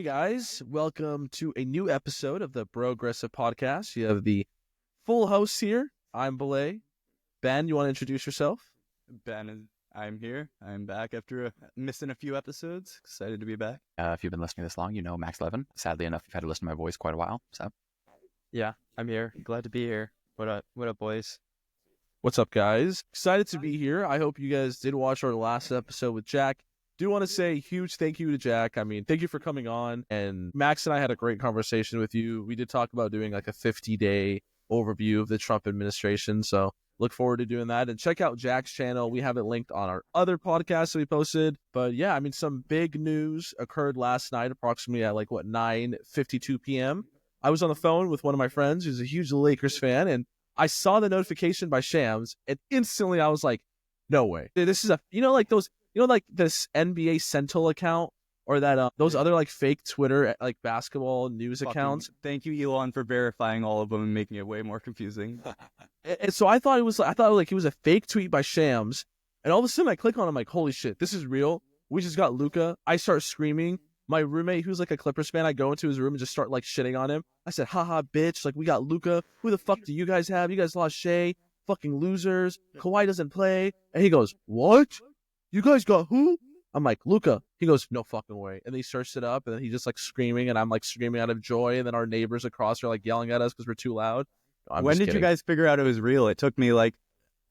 Hey guys, welcome to a new episode of the Progressive Podcast. You have the full host here. I'm Beleh. Ben, you want to introduce yourself? I'm here. I'm back after missing a few episodes. Excited to be back. If you've been listening this long, you know Max11. Sadly enough, you've had to listen to my voice quite a while. So, yeah, I'm here. Glad to be here. What up, boys? What's up, guys? Excited to be here. I hope you guys did watch our last episode with Jack. Do want to say a huge thank you to Jack. I mean, thank you for coming on. And Max and I had a great conversation with you. We did talk about doing like a 50-day overview of the Trump administration. So look forward to doing that. And check out Jack's channel. We have it linked on our other podcast that we posted. But yeah, I mean, some big news occurred last night, approximately at 9:52 p.m. I was on the phone with one of my friends who's a huge Lakers fan, and I saw the notification by Shams, and instantly I was like, no way. This is this NBA Sentinel account or that those other like Twitter basketball news accounts. Thank you, Elon, for verifying all of them and making it way more confusing. And so I thought it was a fake tweet by Shams, and all of a sudden I click on it, I'm like, holy shit, this is real. We just got Luka. I start screaming. My roommate, who's like a Clippers fan, I go into his room and just start like shitting on him. I said, haha, bitch, like we got Luka. Who the fuck do you guys have? You guys lost Shea. Fucking losers. Kawhi doesn't play. And he goes, what? You guys got who? I'm like, Luka. He goes, no fucking way. And then he searched it up, and then he just like screaming, and I'm like screaming out of joy, and then our neighbors across are like yelling at us because we're too loud. No, when did you guys figure out it was real? It took me I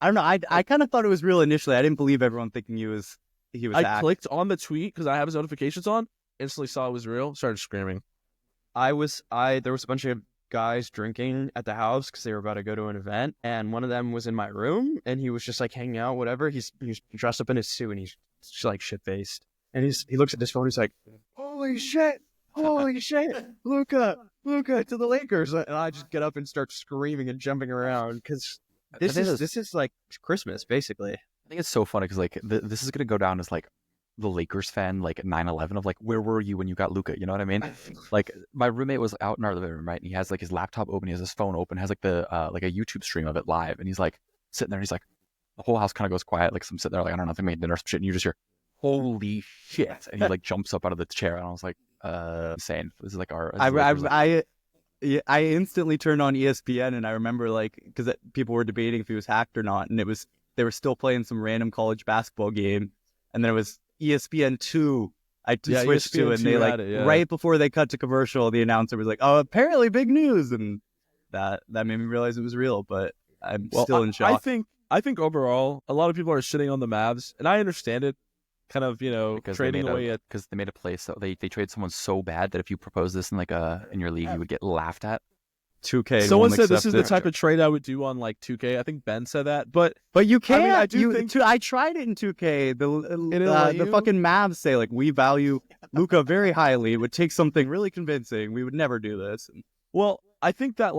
don't know. I kind of thought it was real initially. I didn't believe everyone thinking he was I clicked on the tweet because I have his notifications on. Instantly saw it was real. Started screaming. There was a bunch of guys drinking at the house because they were about to go to an event, and one of them was in my room, and he was just like hanging out, whatever. He's dressed up in his suit, and he's just like shit faced, and he looks at his phone. He's like, holy shit, Luka to the Lakers, and I just get up and start screaming and jumping around because this is like Christmas basically. I think it's so funny because this is gonna go down as the Lakers fan 9/11 of where were you when you got Luka? You know what I mean? My roommate was out in our living room, right? And he has his laptop open, he has his phone open, has a YouTube stream of it live, and he's sitting there, and he's the whole house kind of goes quiet, I'm sitting there I don't know, they made dinner or some shit, and you just hear holy shit, and he jumps up out of the chair, and I was like, insane. This is our. I instantly turned on ESPN, and I remember because people were debating if he was hacked or not, and they were still playing some random college basketball game, and then it was ESPN.to I switched to, and they right before they cut to commercial, the announcer was like, "Oh, apparently big news," and that made me realize it was real. But I'm still in shock. I think overall, a lot of people are shitting on the Mavs, and I understand it. Kind of, because trading away because they made a play, so they traded someone so bad that if you propose this in in your league, you would get laughed at. 2K. Someone said this is the type of trade I would do on 2K. I think Ben said that, but you can't. I tried it in 2K. The fucking Mavs say we value Luka very highly. It would take something really convincing. We would never do this. Well, I think that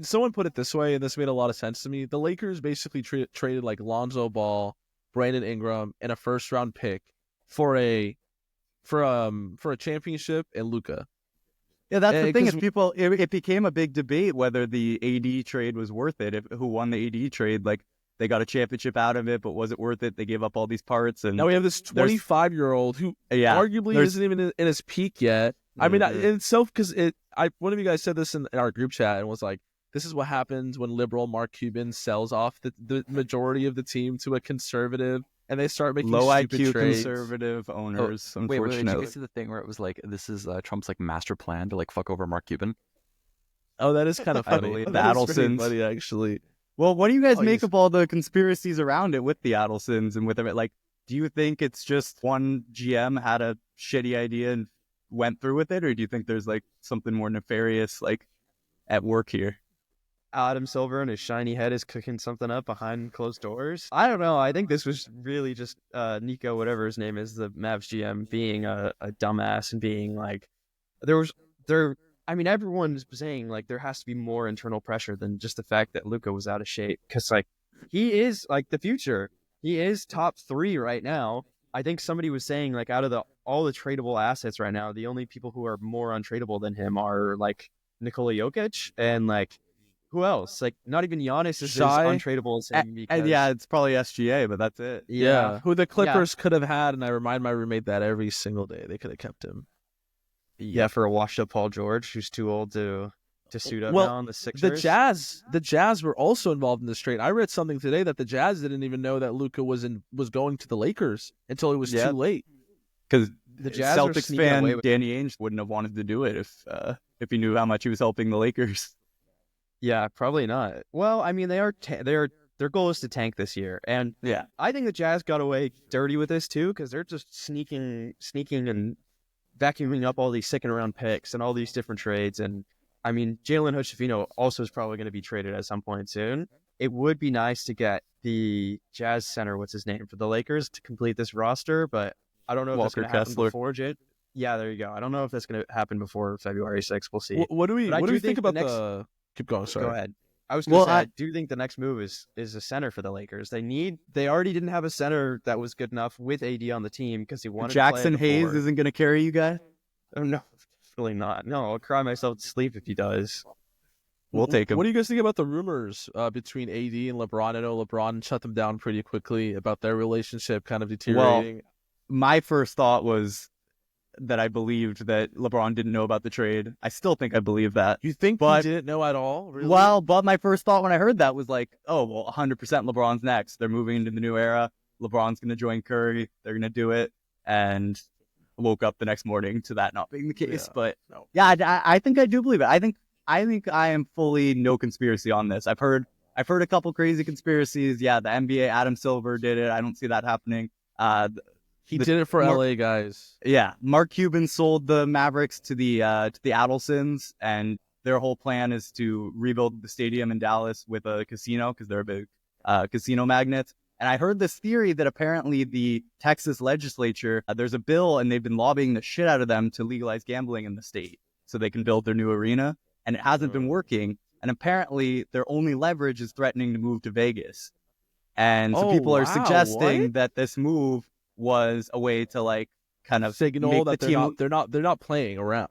someone put it this way, and this made a lot of sense to me. The Lakers basically traded Lonzo Ball, Brandon Ingram, and a first round pick for a championship and Luka. Yeah, that's the thing. It became a big debate whether the AD trade was worth it. Who won the AD trade? They got a championship out of it, but was it worth it? They gave up all these parts, and now we have this 25-year-old who arguably isn't even in his peak yet. I mean, it's because one of you guys said this in our group chat and was like, "This is what happens when liberal Mark Cuban sells off the majority of the team to a conservative." And they start making low IQ trades. Conservative owners. Wait, unfortunately, did you guys see the thing where it was this is Trump's master plan to fuck over Mark Cuban? Oh, that is kind of funny. The Adelsons, funny, actually. Well, what do you guys make of all the conspiracies around it with the Adelsons and with it? Do you think it's just one GM had a shitty idea and went through with it, or do you think there's something more nefarious at work here? Adam Silver and his shiny head is cooking something up behind closed doors. I don't know. I think this was really just Nico, whatever his name is, the Mavs GM, being a dumbass and being everyone's saying there has to be more internal pressure than just the fact that Luka was out of shape, because he is the future. He is top 3 right now. I think somebody was saying out of all the tradable assets right now, the only people who are more untradeable than him are Nikola Jokic and who else? Not even Giannis is as untradeable as him. And yeah, it's probably SGA, but that's it. Yeah. Who the Clippers could have had, and I remind my roommate that every single day. They could have kept him. Yeah, for a washed-up Paul George who's too old to suit up Well, now on the Sixers. The Jazz were also involved in this trade. I read something today that the Jazz didn't even know that Luka was going to the Lakers until it was Yeah. too late. Because The Jazz are Celtics sneaking fan away with- Danny Ainge wouldn't have wanted to do it if he knew how much he was helping the Lakers. Yeah, probably not. Well, I mean, their goal is to tank this year, and Yeah. I think the Jazz got away dirty with this too because they're just sneaking and vacuuming up all these second-round picks and all these different trades. And I mean, Jalen Hood-Schifino also is probably going to be traded at some point soon. It would be nice to get the Jazz center, what's his name, for the Lakers to complete this roster, but I don't know if that's Walker going to happen Kessler. before Yeah, there you go. I don't know if that's going to happen before February 6th. We'll see. What do we But I do think think about the next- the? Keep going. Sorry. Go ahead. I was going to Well, say, I do think the next move is a center for the Lakers. They already didn't have a center that was good enough with AD on the team because he wanted Jackson to play at the Hayes four. isn't going to carry you guys. Oh, no, really not. No, I'll cry myself to sleep if he does. We'll take him. What do you guys think about the rumors between AD and LeBron? I know LeBron shut them down pretty quickly about their relationship kind of deteriorating. My first thought was that I believed that LeBron didn't know about the trade. I still think I believe that. You think but- he didn't know at all? Really? Well, but my first thought when I heard that was like, oh, well, 100% LeBron's next. They're moving into the new era. LeBron's going to join Curry. They're going to do it. And I woke up the next morning to that not being the case. Yeah. But No. yeah, I think I do believe it. I think I am fully no conspiracy on this. I've heard a couple crazy conspiracies. Yeah, the NBA, Adam Silver did it. I don't see that happening. He the- did it for Mark- LA guys. Yeah, Mark Cuban sold the Mavericks to the Adelsons, and their whole plan is to rebuild the stadium in Dallas with a casino because they're a big casino magnet. And I heard this theory that apparently the Texas legislature, there's a bill, and they've been lobbying the shit out of them to legalize gambling in the state so they can build their new arena, and it hasn't been working. And apparently, their only leverage is threatening to move to Vegas. And so Oh, people are wow, suggesting what? that this move was a way to like kind of Signal make that the they're team not playing around.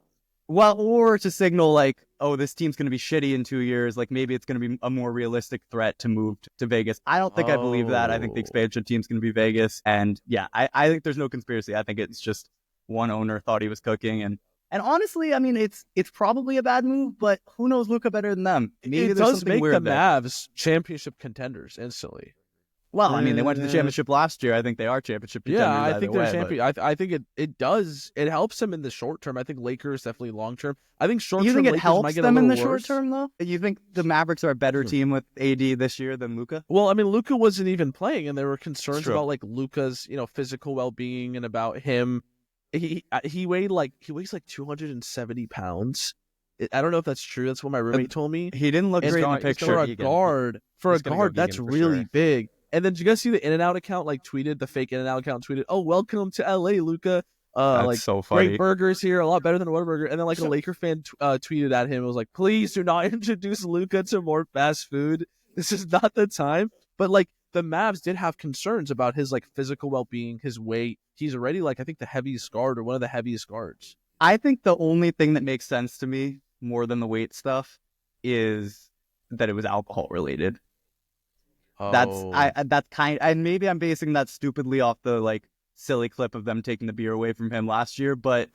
well, or to signal like, oh, this team's going to be shitty in 2 years. Like maybe it's going to be a more realistic threat to move to Vegas. I don't think I believe that. I think the Oh. expansion team's going to be Vegas. And yeah, I think there's no conspiracy. I think it's just one owner thought he was cooking. And honestly, I mean, it's probably a bad move, but who knows Luka better than them? Maybe It there's does something make weird the there. Mavs championship contenders instantly. Well, I mean, they went to the championship last year. I think they are championship contenders. Yeah, I either think they're way, but- champion. I think it does. It helps them in the short term. I think Lakers definitely long term. I think short term. You think it Lakers helps might get them a in the little short worse. term, though? You think the Mavericks are a better team with AD this year than Luka? Well, I mean, Luka wasn't even playing, and there were concerns True. about like Luka's, physical well being and about him. He weighs like 270 pounds. I don't know if that's true. That's what my roommate told me. He didn't look And great in the he's going picture. For a vegan. guard, He's gonna go that's vegan for really sure. big. And then did you guys see the In-N-Out account tweeted, the fake In-N-Out account tweeted, "Oh, welcome to LA, Luka. That's so funny. Great burgers here, a lot better than Whataburger." And then a Laker fan tweeted at him, it was like, "Please do not introduce Luka to more fast food. This is not the time." But the Mavs did have concerns about his physical well-being, his weight. He's already I think the heaviest guard or one of the heaviest guards. I think the only thing that makes sense to me more than the weight stuff is that it was alcohol related. Oh. That's and maybe I'm basing that stupidly off the silly clip of them taking the beer away from him last year, but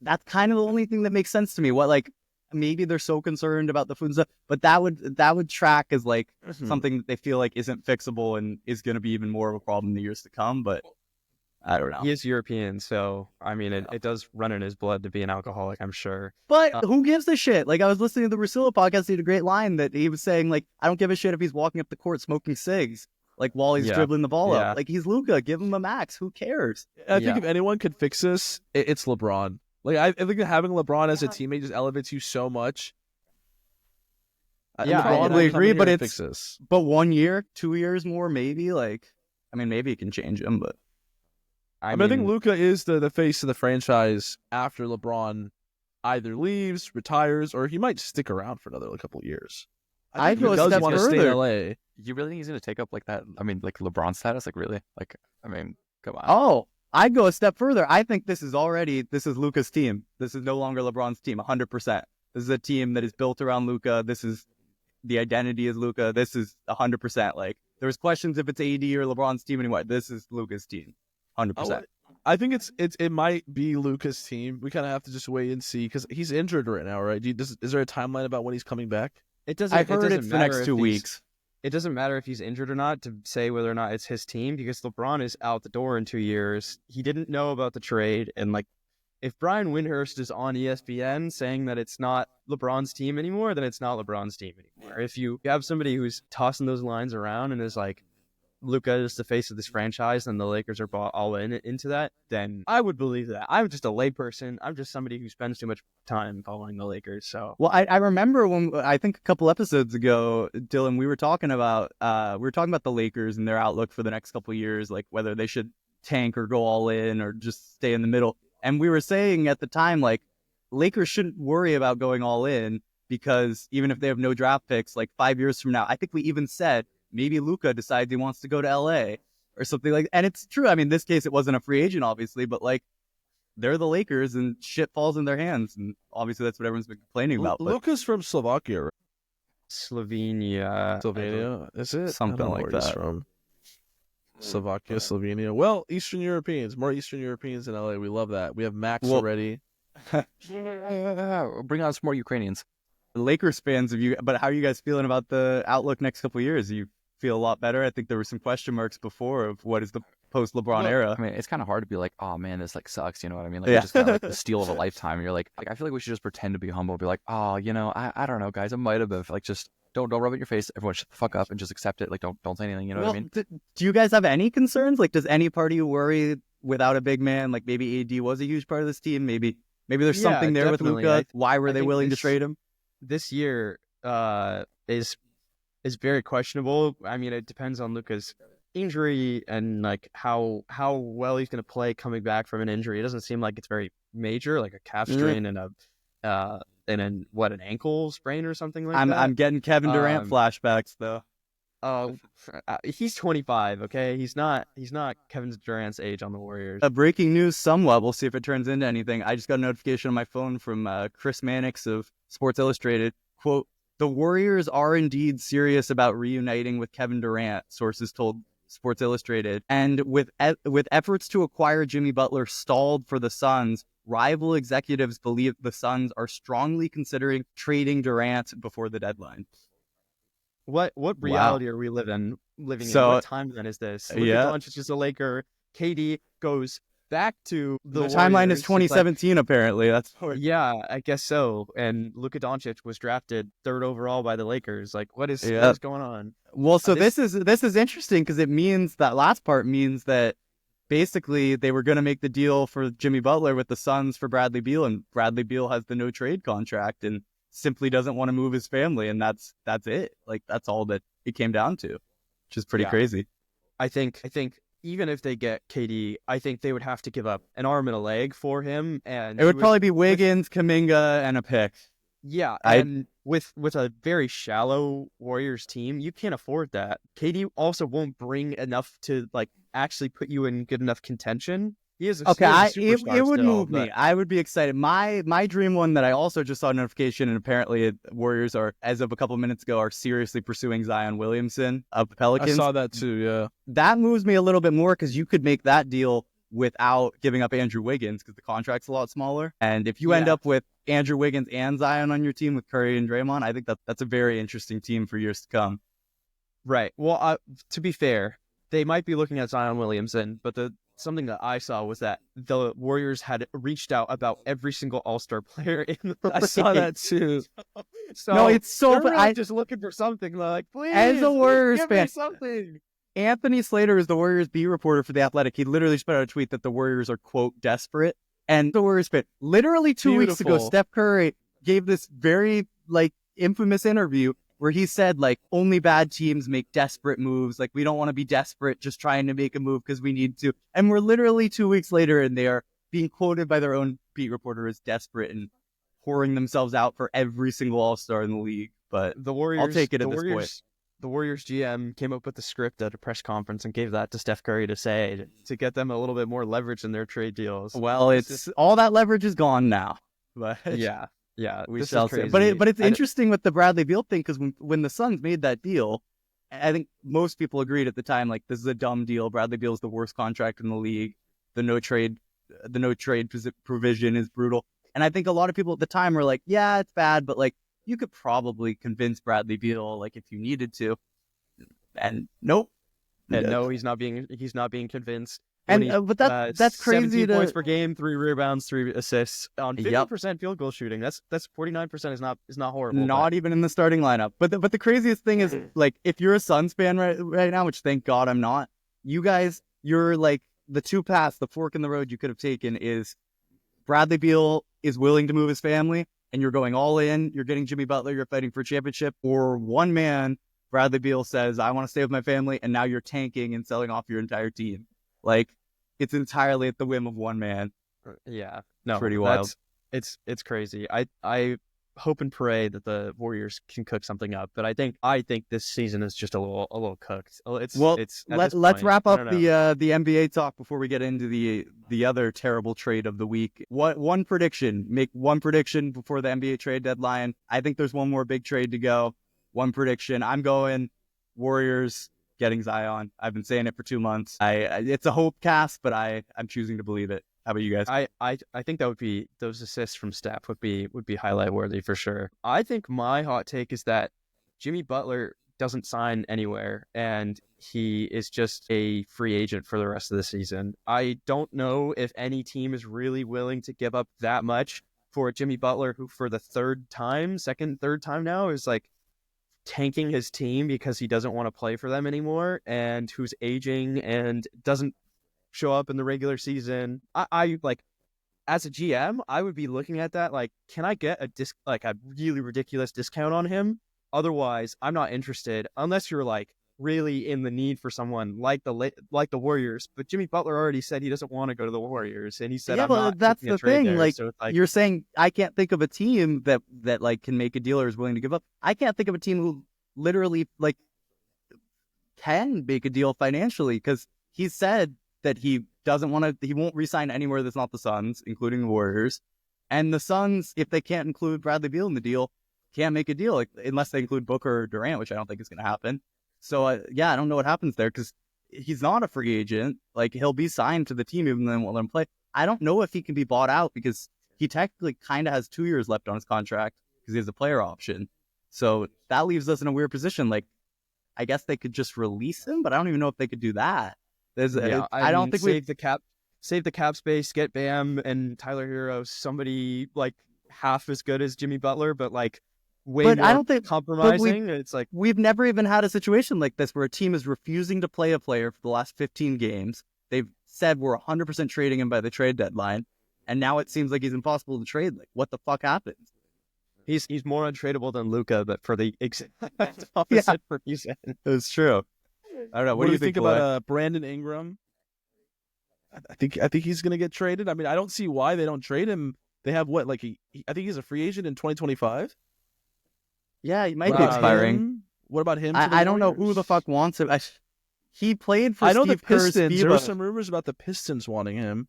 that's kind of the only thing that makes sense to me. What maybe they're so concerned about the food and stuff, but that would track as something that they feel isn't fixable and is going to be even more of a problem in the years to come. But I don't know. He is European, so I mean, it does run in his blood to be an alcoholic, I'm sure. But who gives a shit? I was listening to the Russillo podcast. He had a great line that he was saying, I don't give a shit if he's walking up the court smoking cigs, while he's Yeah. dribbling the ball Yeah. up. He's Luka. Give him a max. Who cares? I think Yeah. if anyone could fix this, it's LeBron. I think that having LeBron as a teammate just elevates you so much. Yeah, I LeBron probably will come agree, in but here and it's- fix this. But 1 year, 2 years more, maybe. Maybe it can change him, but I think Luka is the face of the franchise after LeBron either leaves, retires, or he might stick around for another couple of years. I I'd think go he a does step want to stay in further. LA. You really think he's gonna take up that? I mean, LeBron status? Really? Come on. oh, I'd go a step further. I think this is Luka's team. This is no longer LeBron's team, 100%. This is a team that is built around Luka. This is the identity is Luka. This is 100%. There was questions if it's AD or LeBron's team anymore. This is Luka's team, 100%. I think it might be Luka's team. We kind of have to just wait and see because he's injured right now, right? Is there a timeline about when he's coming back? It doesn't. I've heard it's the next 2 weeks. It doesn't matter if he's injured or not to say whether or not it's his team because LeBron is out the door in 2 years. He didn't know about the trade, and like, if Brian Windhorst is on ESPN saying that it's not LeBron's team anymore, then it's not LeBron's team anymore. If you have somebody who's tossing those lines around and is like, Luka is the face of this franchise and the Lakers are all into that, then I would believe that. I'm just a layperson. I'm just somebody who spends too much time following the Lakers. So, well, I remember when I think a couple episodes ago, Dylan, we were talking about the Lakers and their outlook for the next couple of years, like whether they should tank or go all in or just stay in the middle. And we were saying at the time, like, Lakers shouldn't worry about going all in because even if they have no draft picks, like 5 years from now, I think we even said maybe Luka decides he wants to go to LA or something like that. And it's true. I mean, in this case, it wasn't a free agent, obviously, but like they're the Lakers and shit falls in their hands. And obviously that's what everyone's been complaining about. Luka's from Slovakia, right? Slovenia. Is it? Something I don't know like where he's that. from. Slovakia, Slovenia. Well, Eastern Europeans. More Eastern Europeans in LA. We love that. We have Max already. Bring on some more Ukrainians. The Lakers fans of you, but how are you guys feeling about the outlook next couple of years? You feel a lot better? I think there were some question marks before of what is the post-LeBron era. I mean, it's kind of hard to be like, oh man, this like sucks. You know what I mean? Like, you just got like the steal of a lifetime. And you're like, I feel like we should just pretend to be humble. Be like, oh, you know, I don't know, guys. I might have been like, just don't rub it in your face. Everyone shut the fuck up and just accept it. Like, don't say anything. You know what I mean? Do you guys have any concerns? Like, does any part of you worry without a big man? Like, maybe AD was a huge part of this team. Maybe there's something there with Luka. Why were they willing to trade him? This year is very questionable. I mean, it depends on Luka's injury and like how well he's going to play coming back from an injury. It doesn't seem like it's very major, like a calf strain and an ankle sprain or something like that. I'm getting Kevin Durant flashbacks though. He's 25. Okay, he's not Kevin Durant's age on the Warriors. Breaking news, somewhat. We'll see if it turns into anything. I just got a notification on my phone from Chris Mannix of Sports Illustrated. Quote: "The Warriors are indeed serious about reuniting with Kevin Durant," sources told Sports Illustrated. And with efforts to acquire Jimmy Butler stalled for the Suns, rival executives believe the Suns are strongly considering trading Durant before the deadline. What reality are we living in? So, what timeline is this? Luka Dončić is a Laker. KD goes back to the timeline is Warriors. 2017 apparently. That's yeah, I guess so. And Luka Dončić was drafted 3rd overall by the Lakers. Like, what is going on? Well, so this is interesting because it means that last part means that basically they were going to make the deal for Jimmy Butler with the Suns for Bradley Beal, and Bradley Beal has the no trade contract and simply doesn't want to move his family, and that's it. Like, that's all that it came down to, which is pretty crazy. I think even if they get KD, I think they would have to give up an arm and a leg for him, and it would probably be Wiggins, Kuminga, and a pick. Yeah, and with a very shallow Warriors team, you can't afford that. KD also won't bring enough to like actually put you in good enough contention. He is it would move me. I would be excited. My dream one that I also just saw a notification, and apparently Warriors are, as of a couple minutes ago, are seriously pursuing Zion Williamson of the Pelicans. I saw that too, yeah. That moves me a little bit more because you could make that deal without giving up Andrew Wiggins because the contract's a lot smaller. And if you end up with Andrew Wiggins and Zion on your team with Curry and Draymond, I think that's a very interesting team for years to come. Right. Well, to be fair, they might be looking at Zion Williamson, but something that I saw was that the Warriors had reached out about every single All-Star player in the league. I saw that too. So no, it's so they're really just looking for something. Like, please, as a Warriors give fan, me something. Anthony Slater is the Warriors beat reporter for The Athletic. He literally just put out a tweet that the Warriors are, quote, desperate. And the Warriors fan, literally 2 weeks ago, Steph Curry gave this very infamous interview where he said, only bad teams make desperate moves. We don't want to be desperate just trying to make a move because we need to. And we're literally 2 weeks later, and they are being quoted by their own beat reporter as desperate and pouring themselves out for every single All-Star in the league. But the Warriors, I'll take it at this point. The Warriors GM came up with the script at a press conference and gave that to Steph Curry to say to get them a little bit more leverage in their trade deals. Well, it's all that leverage is gone now. But yeah, we shall see. But it's interesting with the Bradley Beal thing because when the Suns made that deal, I think most people agreed at the time, this is a dumb deal. Bradley Beal is the worst contract in the league. the no trade provision is brutal. And I think a lot of people at the time were like, yeah, it's bad, but like you could probably convince Bradley Beal like if you needed to. And nope. And no, he's not being convinced. And but that's crazy. 17 points per game, 3 rebounds, 3 assists on 50% field goal shooting. That's 49% is not horrible. Not even in the starting lineup. But the craziest thing is like if you're a Suns fan right now, which thank God I'm not. You guys, you're like the two paths, the fork in the road you could have taken is Bradley Beal is willing to move his family, and you're going all in. You're getting Jimmy Butler. You're fighting for a championship. Or one man, Bradley Beal says, I want to stay with my family, and now you're tanking and selling off your entire team. Like, it's entirely at the whim of one man. Yeah. No, pretty wild. It's crazy. I hope and pray that the Warriors can cook something up, but I think this season is just a little cooked. Let's wrap up the NBA talk before we get into the other terrible trade of the week. One prediction? Make one prediction before the NBA trade deadline. I think there's one more big trade to go. One prediction. I'm going Warriors getting Zion. I've been saying it for 2 months. It's a hope cast, but I'm choosing to believe it. How about you guys? I think that would be those assists from Steph would be highlight worthy for sure. I think my hot take is that Jimmy Butler doesn't sign anywhere and he is just a free agent for the rest of the season. I don't know if any team is really willing to give up that much for Jimmy Butler, who for the third time now is like tanking his team because he doesn't want to play for them anymore and who's aging and doesn't show up in the regular season. I like, as a GM, I would be looking at that like, can I get a really ridiculous discount on him? Otherwise, I'm not interested unless you're like really in the need for someone like the Warriors. But Jimmy Butler already said he doesn't want to go to the Warriors, and he said, "I'm not." That's the thing. There. Like, so you're saying, I can't think of a team that like can make a deal or is willing to give up. I can't think of a team who literally like can make a deal financially because he said that he won't re-sign anywhere that's not the Suns, including the Warriors. And the Suns, if they can't include Bradley Beal in the deal, can't make a deal like, unless they include Booker or Durant, which I don't think is going to happen. So, I don't know what happens there because he's not a free agent. Like, he'll be signed to the team even though they won't let him play. I don't know if he can be bought out because he technically kind of has 2 years left on his contract because he has a player option. So that leaves us in a weird position. Like, I guess they could just release him, but I don't even know if they could do that. I don't think save the cap space, get Bam and Tyler Hero, somebody like half as good as Jimmy Butler, but like way more compromising. It's like we've never even had a situation like this where a team is refusing to play a player for the last 15 games. They've said we're 100% trading him by the trade deadline, and now it seems like he's impossible to trade. Like, what the fuck happens? He's more untradeable than Luka, but for the exact opposite reason. It's true. I don't know. What do you think about Brandon Ingram? I think he's going to get traded. I mean, I don't see why they don't trade him. They have what, like I think he's a free agent in 2025. Yeah, he might be expiring. What about him? I don't know who the fuck wants him. He played for Steve the Pistons. Kerr's there were some rumors about the Pistons wanting him.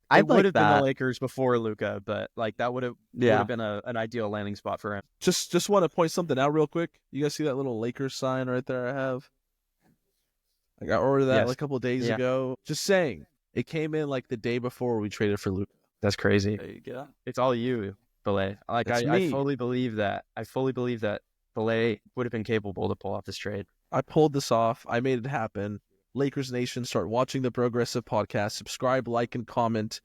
It would have been the Lakers before Luka, but like that would have been an ideal landing spot for him. Just want to point something out real quick. You guys see that little Lakers sign right there? I have. I got ordered that like a couple of days ago. Just saying, it came in like the day before we traded for Luka. That's crazy. There you go. It's all you, Beleh. Like I fully believe that. I fully believe that Beleh would have been capable to pull off this trade. I pulled this off. I made it happen. Lakers Nation, start watching the Progressive Podcast. Subscribe, like, and comment.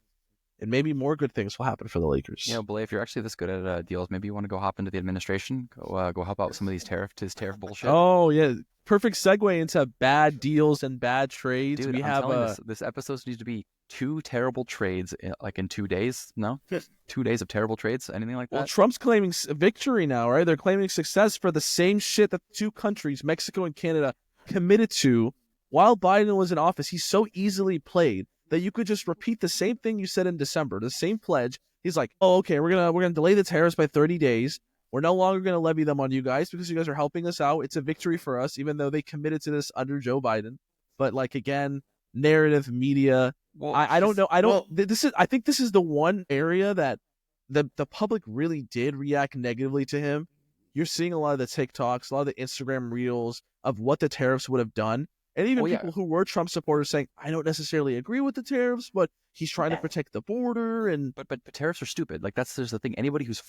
And maybe more good things will happen for the Lakers. You know, Beleh, if you're actually this good at deals, maybe you want to go hop into the administration. Go help out with some of these tariff bullshit. Oh, yeah. Perfect segue into bad deals and bad trades. Dude, this episode needs to be 2 terrible trades in 2 days. No? 2 days of terrible trades? Anything like that? Well, Trump's claiming victory now, right? They're claiming success for the same shit that the 2 countries, Mexico and Canada, committed to while Biden was in office. He's so easily played that you could just repeat the same thing you said in December, the same pledge. He's like, oh, okay, we're gonna delay the tariffs by 30 days. We're no longer going to levy them on you guys because you guys are helping us out. It's a victory for us, even though they committed to this under Joe Biden. But like, again, narrative, media. Well, I don't know. I think this is the one area that the public really did react negatively to him. You're seeing a lot of the TikToks, a lot of the Instagram reels of what the tariffs would have done. And even Well, yeah. people who were Trump supporters saying, I don't necessarily agree with the tariffs, but he's trying to protect the border. And But tariffs are stupid. Like there's the thing. Anybody who's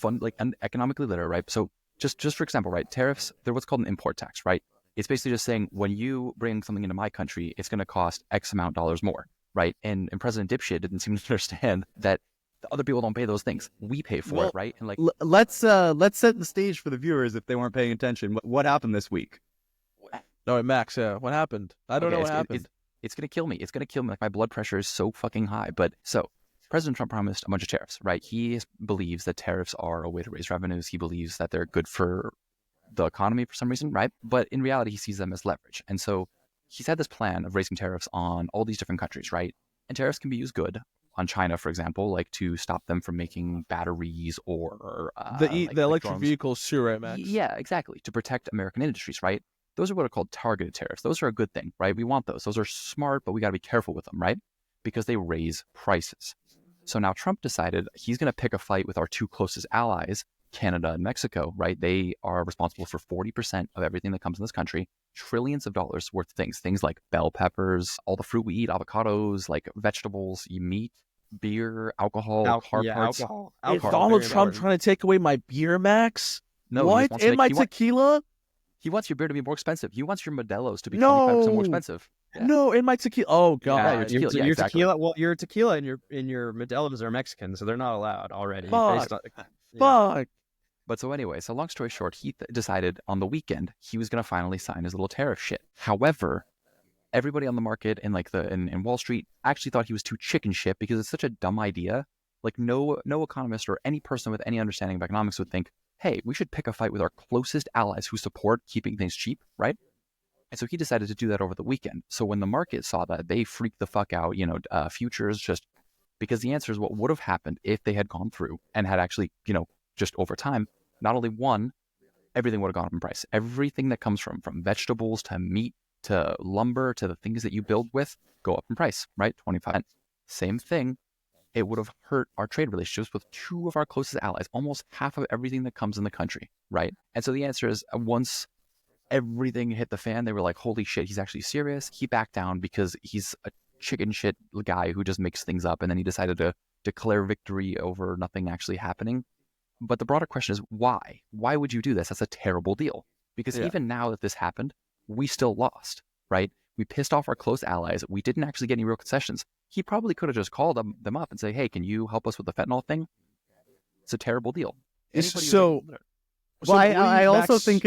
economically literate, right? So just for example, right? Tariffs, they're what's called an import tax, right? It's basically just saying when you bring something into my country, it's going to cost X amount dollars more, right? And President Dipshit didn't seem to understand that the other people don't pay those things. We pay for it, right? And like let's set the stage for the viewers if they weren't paying attention. What happened this week? no, Max, what happened? I don't know what it's, happened. It's going to kill me. It's going to kill me. Like my blood pressure is so fucking high. But so President Trump promised a bunch of tariffs, right? He believes that tariffs are a way to raise revenues. He believes that they're good for the economy for some reason, right? But in reality, he sees them as leverage. And so he's had this plan of raising tariffs on all these different countries, right? And tariffs can be used good on China, for example, like to stop them from making batteries or the electric drones. vehicles too, right, Max? Yeah, exactly. To protect American industries, right? Those are what are called targeted tariffs. Those are a good thing, right? We want those. Those are smart, but we got to be careful with them, right? Because they raise prices. So now Trump decided he's going to pick a fight with our two closest allies, Canada and Mexico, right? They are responsible for 40% of everything that comes in this country, trillions of dollars worth of things like bell peppers, all the fruit we eat, avocados, like vegetables, meat, beer, alcohol, car parts. Alcohol. Is Alcohol, Donald very Trump important. trying to take away my beer, Max? No, what? And my tequila? He wants your beer to be more expensive. He wants your Modelo's to be 25% more No. expensive. Yeah. No, and my tequila. Oh Yeah, God. your tequila. Yeah, Your exactly. tequila. Well, your tequila and your Modelo's are Mexican, so they're not allowed already. Fuck. based on- Fuck. But so anyway, so long story short, he decided on the weekend he was going to finally sign his little tariff shit. However, everybody on the market and like in Wall Street actually thought he was too chicken shit because it's such a dumb idea. Like no economist or any person with any understanding of economics would think, hey, we should pick a fight with our closest allies who support keeping things cheap, right? And so he decided to do that over the weekend. So when the market saw that, they freaked the fuck out, futures just because the answer is what would have happened if they had gone through and had actually, just over time, not only one, everything would have gone up in price. Everything that comes from vegetables to meat to lumber to the things that you build with go up in price, right? 25%. Same thing. It would have hurt our trade relationships with two of our closest allies, almost half of everything that comes in the country, right? And so the answer is once everything hit the fan, they were like, holy shit, he's actually serious. He backed down because he's a chicken shit guy who just makes things up. And then he decided to declare victory over nothing actually happening. But the broader question is why? Why would you do this? That's a terrible deal. Because even now that this happened, we still lost, right? We pissed off our close allies. We didn't actually get any real concessions. He probably could have just called them up and say, hey, can you help us with the fentanyl thing? It's a terrible deal. I also think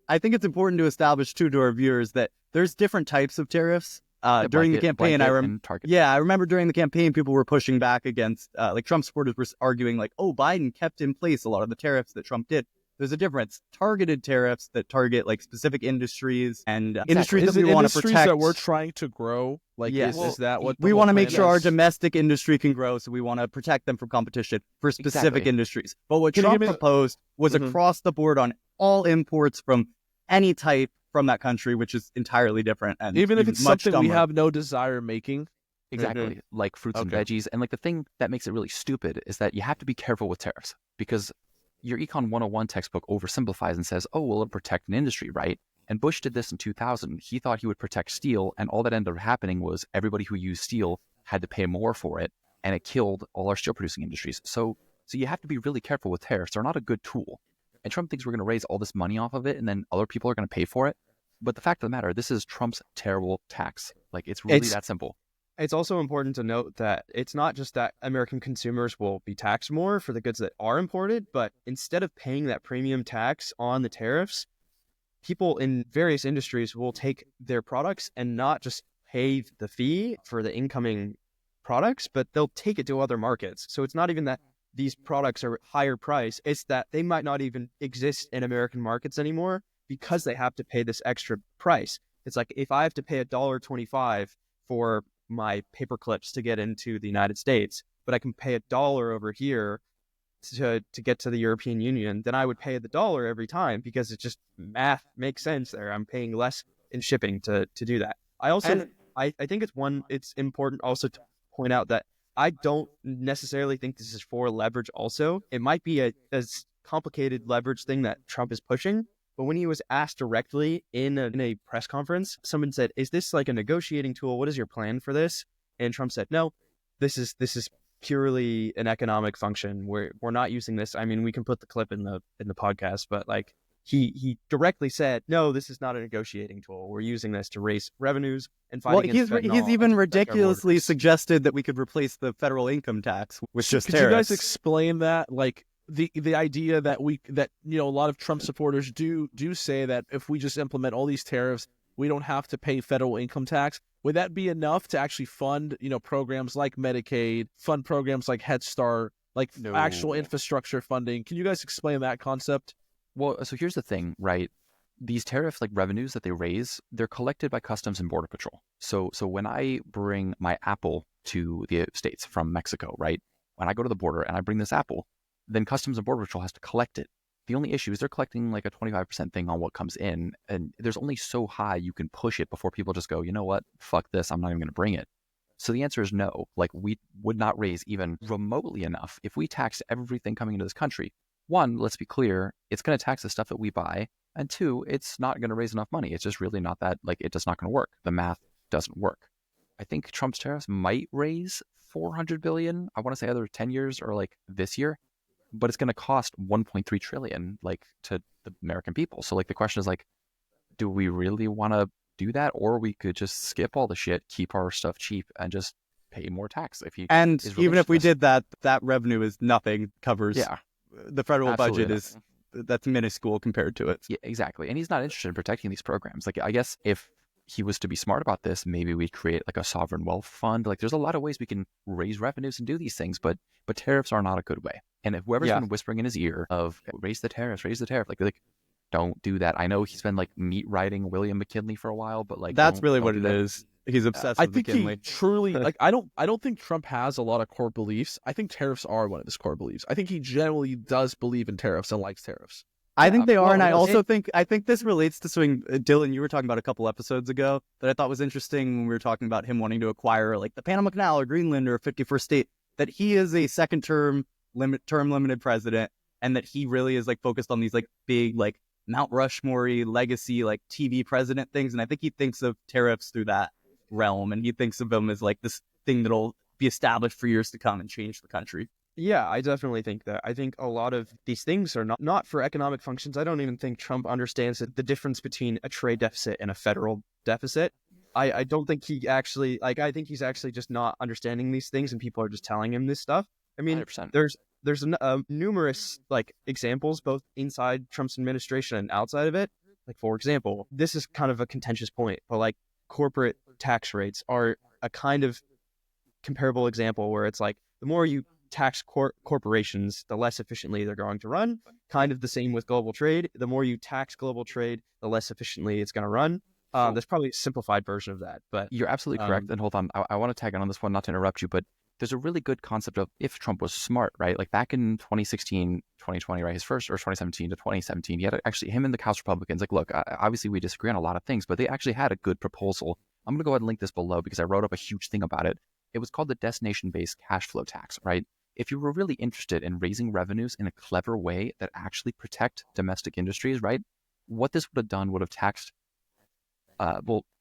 I think it's important to establish too to our viewers that there's different types of tariffs. During the campaign, I remember during the campaign, people were pushing back against, like Trump supporters were arguing like, oh, Biden kept in place a lot of the tariffs that Trump did. There's a difference. Targeted tariffs that target like specific industries and industries that we want to protect. That we're trying to grow. Like, is that what we want to make sure our domestic industry can grow? So we want to protect them from competition for specific industries. But what Trump proposed was across the board on all imports from any type from that country, which is entirely different. And even if it's much something dumber. we have no desire making. Exactly. Like fruits and veggies. And like the thing that makes it really stupid is that you have to be careful with tariffs because your Econ 101 textbook oversimplifies and says, oh, well, it'll protect an industry, right? And Bush did this in 2000. He thought he would protect steel. And all that ended up happening was everybody who used steel had to pay more for it. And it killed all our steel producing industries. So you have to be really careful with tariffs. They're not a good tool. And Trump thinks we're going to raise all this money off of it and then other people are going to pay for it. But the fact of the matter, this is Trump's terrible tax. Like, it's really that simple. It's also important to note that it's not just that American consumers will be taxed more for the goods that are imported, but instead of paying that premium tax on the tariffs, people in various industries will take their products and not just pay the fee for the incoming products, but they'll take it to other markets. So it's not even that these products are higher price, it's that they might not even exist in American markets anymore because they have to pay this extra price. It's like if I have to pay $1.25 for my paper clips to get into the United States, but I can pay $1 over here to get to the European Union, then I would pay the $1 every time because it's just math makes sense there. I'm paying less in shipping to do that. I think it's important also to point out that I don't necessarily think this is for leverage also. It might be a complicated leverage thing that Trump is pushing, But when he was asked directly in a press conference, someone said, "Is this like a negotiating tool? What is your plan for this?" And Trump said, "No, this is purely an economic function. We're not using this. I mean, we can put the clip in the podcast, but like he directly said, no, this is not a negotiating tool. We're using this to raise revenues and fight against fentanyl he's even and to protect our ridiculously borders." suggested that we could replace the federal income tax with just Could you guys tariffs. explain that? Like the idea that a lot of Trump supporters do say that if we just implement all these tariffs, we don't have to pay federal income tax. Would that be enough to actually fund, programs like Medicaid, fund programs like Head Start, like actual infrastructure funding? Can you guys explain that concept? Well, so here's the thing, right? These tariff revenues that they raise, they're collected by Customs and Border Patrol. So when I bring my apple to the States from Mexico, right? When I go to the border and I bring this apple, then Customs and Border Patrol has to collect it. The only issue is they're collecting like a 25% thing on what comes in, and there's only so high you can push it before people just go, you know what, fuck this, I'm not even going to bring it. So the answer is no. Like, we would not raise even remotely enough if we taxed everything coming into this country. One, let's be clear, it's going to tax the stuff that we buy, and two, it's not going to raise enough money. It's just really not that, it's just not going to work. The math doesn't work. I think Trump's tariffs might raise $400 billion, I want to say either 10 years or like this year, but it's going to cost 1.3 trillion to the American people. So the question is do we really want to do that, or we could just skip all the shit, keep our stuff cheap, and just pay more tax? And even if we did that, that revenue is nothing, covers the federal budget nothing. that's minuscule compared to it. Yeah, exactly. And he's not interested in protecting these programs. I guess if he was to be smart about this, maybe we'd create a sovereign wealth fund. There's a lot of ways we can raise revenues and do these things, but tariffs are not a good way. And if whoever's been whispering in his ear of raise the tariff, don't do that. I know he's been meat riding William McKinley for a while, but that's really what do it that. is. He's obsessed I with think McKinley. he truly I don't think Trump has a lot of core beliefs. I think tariffs are one of his core beliefs. I think he generally does believe in tariffs and likes tariffs. I think they are, and I also it- think this relates to something Dylan, you were talking about a couple episodes ago that I thought was interesting when we were talking about him wanting to acquire the Panama Canal or Greenland or 51st state, that he is a second term limited president, and that he really is focused on these big Mount Rushmore legacy TV president things, and I think he thinks of tariffs through that realm, and he thinks of them as this thing that'll be established for years to come and change the country. Yeah, I definitely think that. I think a lot of these things are not for economic functions. I don't even think Trump understands the difference between a trade deficit and a federal deficit. I don't think he actually, I think he's actually just not understanding these things, and people are just telling him this stuff. I mean, 100%. there's numerous examples both inside Trump's administration and outside of it. For example, this is kind of a contentious point, but corporate tax rates are a kind of comparable example where it's the more you tax corporations, the less efficiently they're going to run. Kind of the same with global trade. The more you tax global trade, the less efficiently it's going to run. There's probably a simplified version of that, but You're absolutely correct. And hold on, I want to tag on this one, not to interrupt you, but there's a really good concept of if Trump was smart, right? Back in 2016, 2020, right? His first, or 2017 to 2017, he had actually, him and the House Republicans, look, obviously we disagree on a lot of things, but they actually had a good proposal. I'm going to go ahead and link this below because I wrote up a huge thing about it. It was called the destination-based cash flow tax, right? If you were really interested in raising revenues in a clever way that actually protect domestic industries, right? What this would have done would have taxed,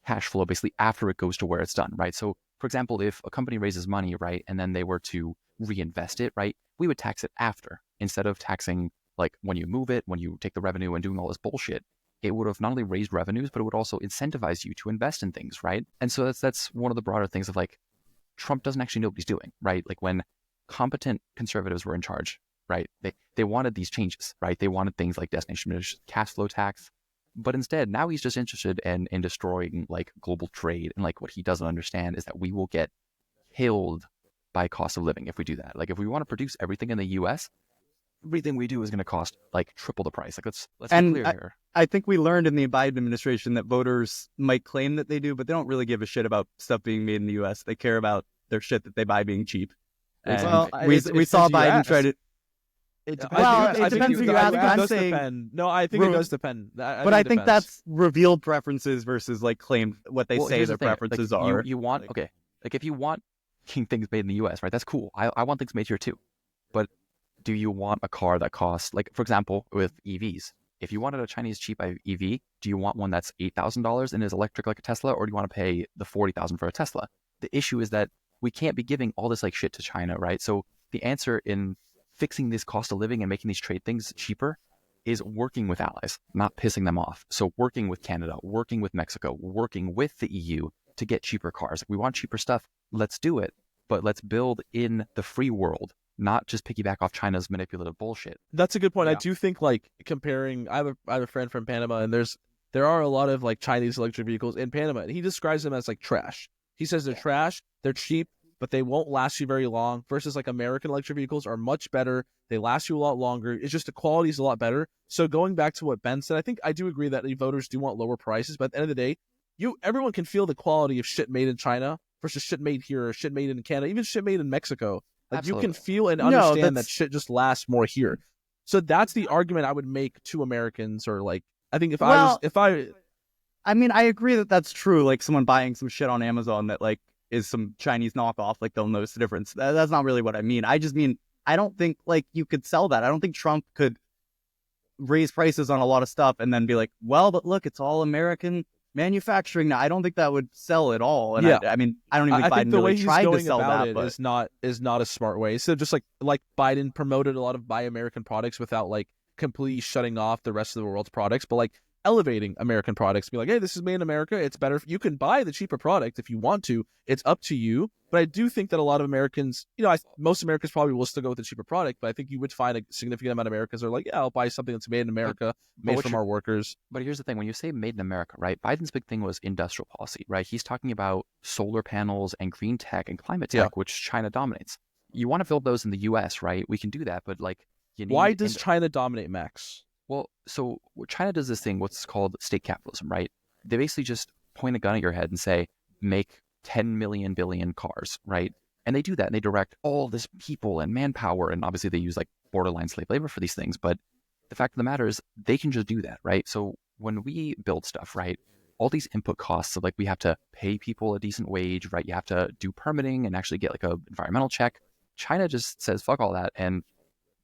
cash flow basically after it goes to where it's done, right? So, for example, if a company raises money, right, and then they were to reinvest it, right, we would tax it after instead of taxing when you move it, when you take the revenue and doing all this bullshit. It would have not only raised revenues, but it would also incentivize you to invest in things, right? And so that's one of the broader things of Trump doesn't actually know what he's doing, right? When competent conservatives were in charge, right? They wanted these changes, right? They wanted things like destination cash flow tax, but instead now he's just interested in destroying global trade. And what he doesn't understand is that we will get killed by cost of living if we do that. If we want to produce everything in the U.S., everything we do is going to cost triple the price. Let's be clear here. I think we learned in the Biden administration that voters might claim that they do, but they don't really give a shit about stuff being made in the U.S. They care about their shit that they buy being cheap. And we saw Biden try to. it depends. Well, I it think depends who you ask. I'm saying, I think it does depend. but I think that's revealed preferences versus claimed what they say here's their the thing, preferences are. You want if you want things made in the U.S., right? That's cool. I want things made here too. But do you want a car that costs, for example, with EVs, if you wanted a Chinese cheap EV, do you want one that's $8,000 and is electric like a Tesla, or do you want to pay the $40,000 for a Tesla? The issue is that we can't be giving all this like shit to China, right? So the answer in fixing this cost of living and making these trade things cheaper is working with allies, not pissing them off. So working with Canada, working with Mexico, working with the EU to get cheaper cars. If we want cheaper stuff, let's do it. But let's build in the free world, not just piggyback off China's manipulative bullshit. That's a good point. Yeah. I do think like comparing. I have a friend from Panama, and there are a lot of like Chinese electric vehicles in Panama, and he describes them as like trash. He says they're trash, they're cheap, but they won't last you very long. Versus like American electric vehicles are much better. They last you a lot longer. It's just the quality is a lot better. So going back to what Ben said, I think I do agree that the voters do want lower prices, but at the end of the day, everyone can feel the quality of shit made in China versus shit made here, or shit made in Canada, even shit made in Mexico. Like Absolutely. you can feel and understand that shit just lasts more here. So that's the argument I would make to Americans, or like I think I mean, I agree that that's true. Like someone buying some shit on Amazon that like is some Chinese knockoff, like they'll notice the difference. That's not really what I mean. I just mean, I don't think like you could sell that. I don't think Trump could raise prices on a lot of stuff and then be like, well, but look, it's all American manufacturing now. I don't think that would sell at all. And Yeah. I mean, I don't even think I think Biden the way really he's tried to going sell about that. it But is not a smart way. So just like Biden promoted a lot of buy American products without like completely shutting off the rest of the world's products, but like elevating American products, be like, hey, this is made in America. It's better. You can buy the cheaper product if you want to. It's up to you. But I do think that a lot of Americans, most Americans probably will still go with the cheaper product, but I think you would find a significant amount of Americans are like, yeah, I'll buy something that's made in America, made from our workers. But here's the thing. When you say made in America, right, Biden's big thing was industrial policy, right? He's talking about solar panels and green tech and climate tech, which China dominates. You want to build those in the U.S., right? We can do that, but like, you need... Why does China dominate, Max? Well, so China does this thing, what's called state capitalism, right? They basically just point a gun at your head and say, make 10 million billion cars, right? And they do that, and they direct all this people and manpower, and obviously they use like borderline slave labor for these things, but the fact of the matter is they can just do that, right? So when we build stuff, right, all these input costs of like we have to pay people a decent wage, right? You have to do permitting and actually get like a environmental check. China just says, fuck all that, and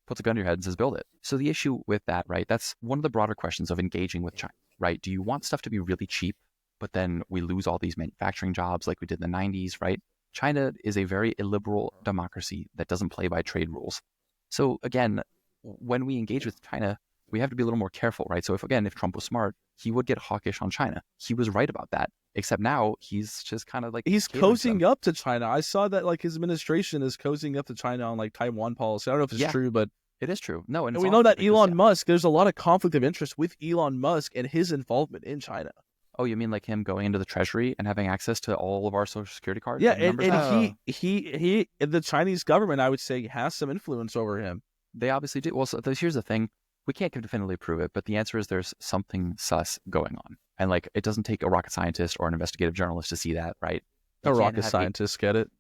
puts a gun to your head and says, build it. So the issue with that, right, that's one of the broader questions of engaging with China, right? Do you want stuff to be really cheap, but then we lose all these manufacturing jobs like we did in the 90s, right? China is a very illiberal democracy that doesn't play by trade rules. So again, when we engage with China, we have to be a little more careful, right? So if Trump was smart, he would get hawkish on China. He was right about that. Except now he's just kind of like... He's cozying up to China. I saw that like his administration is cozying up to China on like Taiwan policy. I don't know if it's true, but... It is true. No, and we know that Elon Musk, there's a lot of conflict of interest with Elon Musk and his involvement in China. Oh, you mean like him going into the treasury and having access to all of our social security cards? Yeah, and he the Chinese government, I would say, has some influence over him. They obviously do. Well, so here's the thing. We can't definitively prove it, but the answer is there's something sus going on. And like, it doesn't take a rocket scientist or an investigative journalist to see that, right? A rocket scientist, get it?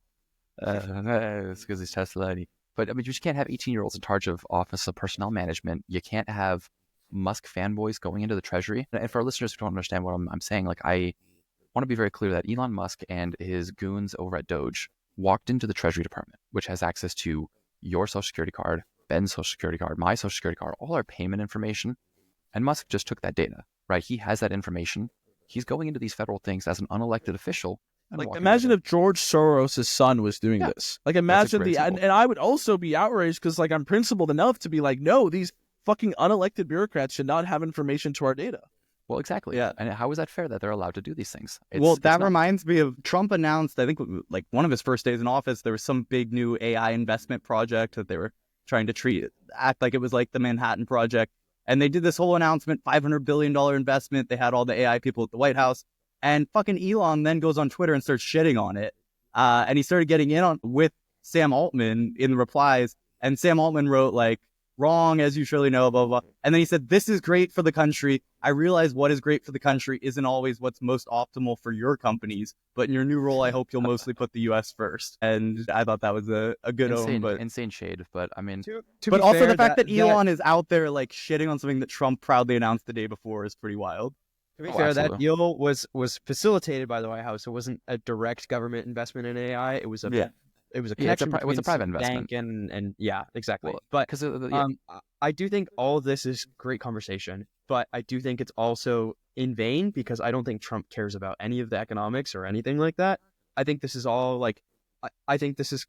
It's because he's Tesla. But I mean, you just can't have 18-year-olds in charge of Office of Personnel Management. You can't have Musk fanboys going into the treasury. And for our listeners who don't understand what I'm saying, like, I want to be very clear that Elon Musk and his goons over at Doge walked into the Treasury Department, which has access to your social security card, Ben's social security card, my social security card, all our payment information. And Musk just took that data, right? He has that information. He's going into these federal things as an unelected official. Like, imagine if George Soros' son was doing this. Like, imagine and I would also be outraged because, like, I'm principled enough to be like, no, these fucking unelected bureaucrats should not have information to our data. Well, exactly. Yeah. And how is that fair that they're allowed to do these things? That reminds me of Trump announced, I think, like one of his first days in office, there was some big new AI investment project that they were trying to act like it was like the Manhattan Project. And they did this whole announcement, $500 billion investment. They had all the AI people at the White House. And fucking Elon then goes on Twitter and starts shitting on it. And he started getting in on with Sam Altman in the replies. And Sam Altman wrote, like, wrong, as you surely know, blah, blah, blah. And then he said, this is great for the country. I realize what is great for the country isn't always what's most optimal for your companies. But in your new role, I hope you'll mostly put the U.S. first. And I thought that was a good omen. But insane shade. But I mean, but also fair, the fact that Elon is out there, like, shitting on something that Trump proudly announced the day before is pretty wild. To be fair, that deal was facilitated by the White House. It wasn't a direct government investment in AI. It was it was a Yeah, connection it was a between private some investment. bank and yeah, exactly. Well, But because I do think all of this is great conversation, but I do think it's also in vain because I don't think Trump cares about any of the economics or anything like that. I think this is all like, I think this is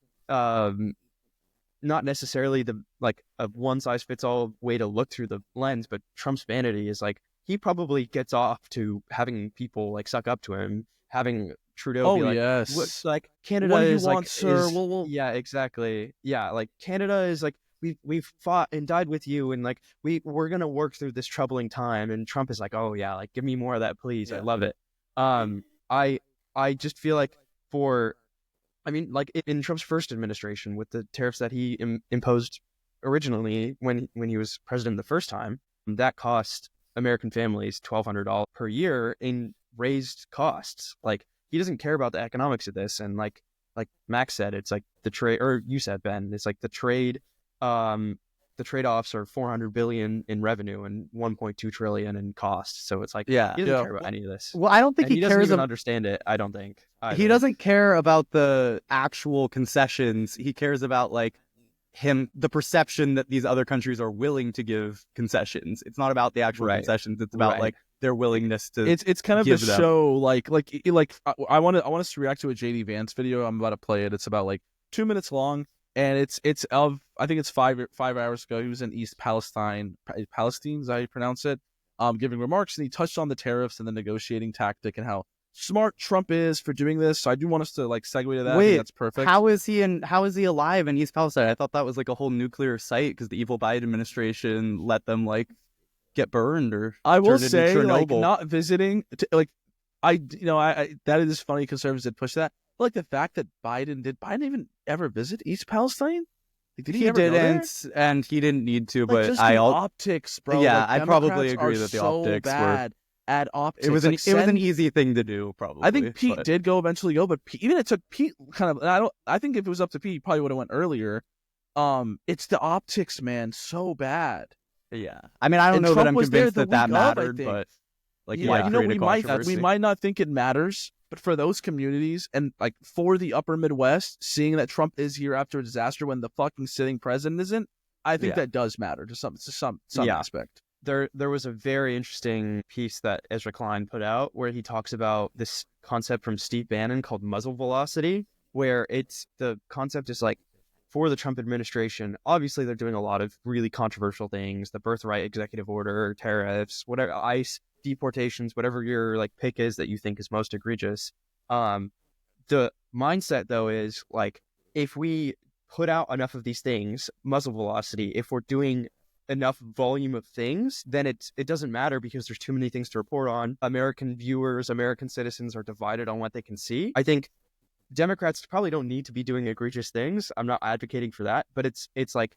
not necessarily the like a one size fits all way to look through the lens, but Trump's vanity is like he probably gets off to having people like suck up to him, having Trudeau be like, yes. "What, like Canada What do you is want, like, sir? is- We'll- yeah, exactly, yeah, like Canada is like we've fought and died with you, and like we're gonna work through this troubling time." And Trump is like, "Oh yeah, like give me more of that, please. I Yeah. love it." I just feel like I mean, like in Trump's first administration with the tariffs that he imposed originally when he was president the first time, that cost American families $1,200 per year in raised costs. Like he doesn't care about the economics of this, and like Max said, it's like the trade, or you said, Ben, it's like the trade-offs are 400 billion in revenue and 1.2 trillion in costs. So it's like Yeah. he doesn't Yeah. care about any of this. Well, I don't think And he doesn't cares even understand it. I don't think He either. doesn't care about the actual concessions. He cares about like the perception that these other countries are willing to give concessions. It's not about the actual Right. concessions. It's about Right. like their willingness to. It's kind of the give them. show like I want us to react to a JD Vance video. I'm about to play it. It's about like 2 minutes long, and it's of I think it's 5 hours ago. He was in East Palestine, is how you pronounce it, giving remarks, and he touched on the tariffs and the negotiating tactic and how smart Trump is for doing this. So I do want us to like segue to that. I think Wait, that's perfect. How is he alive in East Palestine? I thought that was like a whole nuclear site because the evil Biden administration let them like get burned or. I will turn into say, like, Chernobyl. not visiting, I that is funny. Conservatives did push that. But, like the fact that did Biden even ever visit East Palestine? Like, did he ever go there? didn't, and he didn't need to. Like, But just the the optics, bro. Yeah, Like, I probably Democrats agree are that the so optics were- bad at optics. it was Like, it was an send- easy thing to do. Probably. I think Pete but- did eventually go, but even it took Pete kind of. And I think if it was up to Pete, he probably would have went earlier. It's the optics, man, so bad. Yeah, I mean, I don't And know Trump that I'm was there convinced the that week of, I mattered, think. but like, Yeah, yeah, we might not think it matters, but for those communities and like for the upper Midwest, seeing that Trump is here after a disaster when the fucking sitting president isn't, I think that does matter to some Yeah. aspect. There was a very interesting piece that Ezra Klein put out where he talks about this concept from Steve Bannon called muzzle velocity, where the concept is like, for the Trump administration, obviously they're doing a lot of really controversial things, the birthright executive order, tariffs, whatever, ICE, deportations, whatever your like pick is that you think is most egregious. The mindset though is like, if we put out enough of these things, muzzle velocity, if we're doing enough volume of things, then it doesn't matter because there's too many things to report on. American viewers, American citizens are divided on what they can see. I think Democrats probably don't need to be doing egregious things. I'm not advocating for that, but it's like,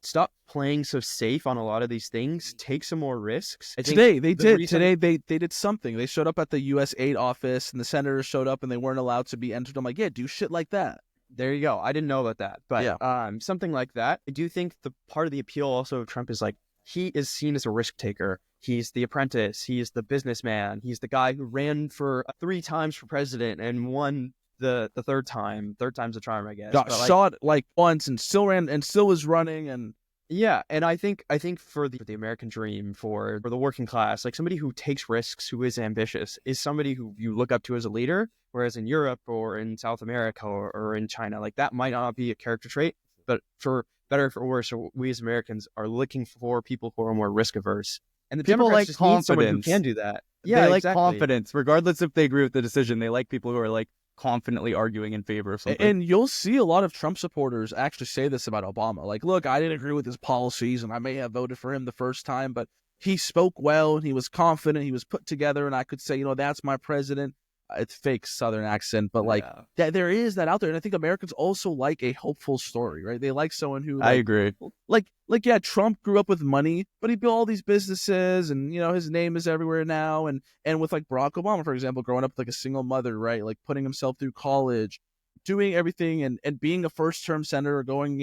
stop playing so safe on a lot of these things. Take some more risks. I think Today they the did. reason- Today they did something. They showed up at the U.S. aid office, and the senators showed up, and they weren't allowed to be entered. I'm like, yeah, do shit like that. There you go. I didn't know about that, but Yeah. something like that. I do think the part of the appeal also of Trump is like, he is seen as a risk taker. He's the apprentice. He's the businessman. He's the guy who ran for 3 times for president and won the third time's a charm, I guess. Got But, like, shot like once and still ran and still was running and yeah, and I think for the American dream, for the working class, like somebody who takes risks, who is ambitious, is somebody who you look up to as a leader. Whereas in Europe or in South America or in China, like that might not be a character trait, but for better or for worse, we as Americans are looking for people who are more risk averse. And the People Democrats like just need someone who confidence. can do that. Yeah, they like exactly. confidence, regardless if they agree with the decision. They like people who are like confidently arguing in favor of something. And you'll see a lot of Trump supporters actually say this about Obama. Like, look, I didn't agree with his policies, and I may have voted for him the first time, but he spoke well, and he was confident, he was put together, and I could say, that's my president. It's fake Southern accent, but like there is that out there, and I think Americans also like a hopeful story, right? They like someone who, I agree. Like yeah, Trump grew up with money, but he built all these businesses, and his name is everywhere now. And with like Barack Obama, for example, growing up with like a single mother, right? Like putting himself through college, doing everything, and being a first-term senator, going,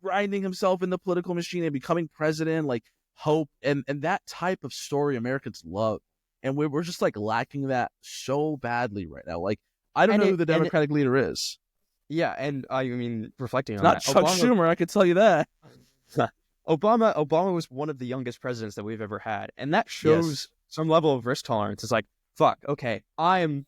grinding himself in the political machine and becoming president, like hope and that type of story Americans love. And we're just like lacking that so badly right now. Like, I don't know who the Democratic leader is. Yeah, and I mean, reflecting It's on not that, Chuck Schumer, I could tell you that. Obama was one of the youngest presidents that we've ever had, and that shows some level of risk tolerance. It's like, fuck, okay, I've